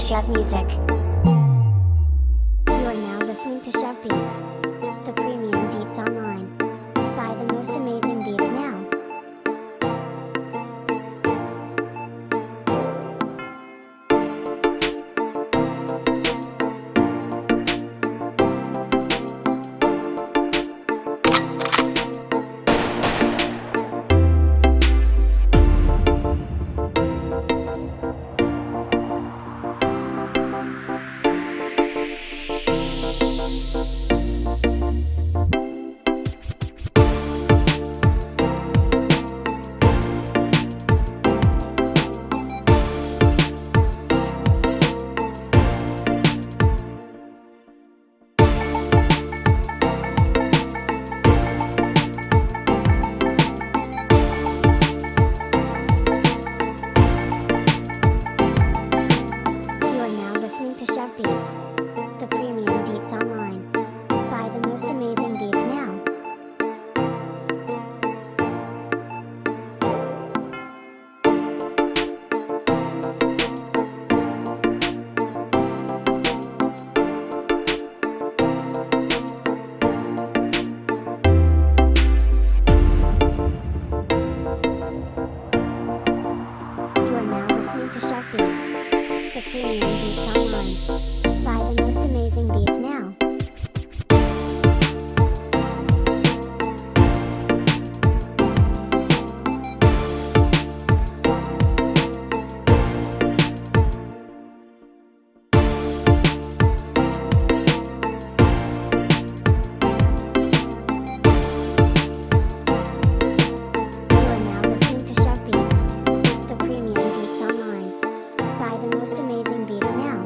Shevv Music. You are now listening to Shevv Beats, the premium beats online. Buy the most amazing beats now. To Shevv Beats, the premium beats online. Buy the most amazing beats now. You are now listening to Shevv Beats, the premium beats online. Buy the most amazing beats now. You are now listening to Shevv Beats, the premium beats online. Buy the most amazing beats now.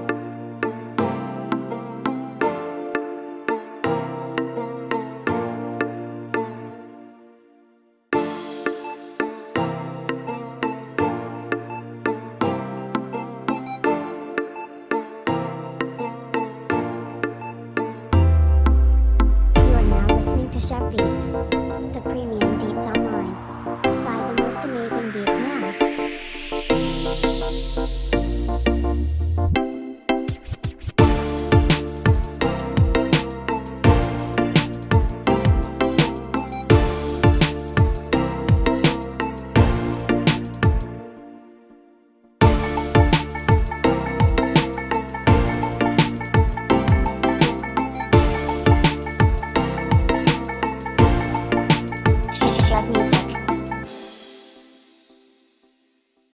You are now listening to Shevv Beats, the premium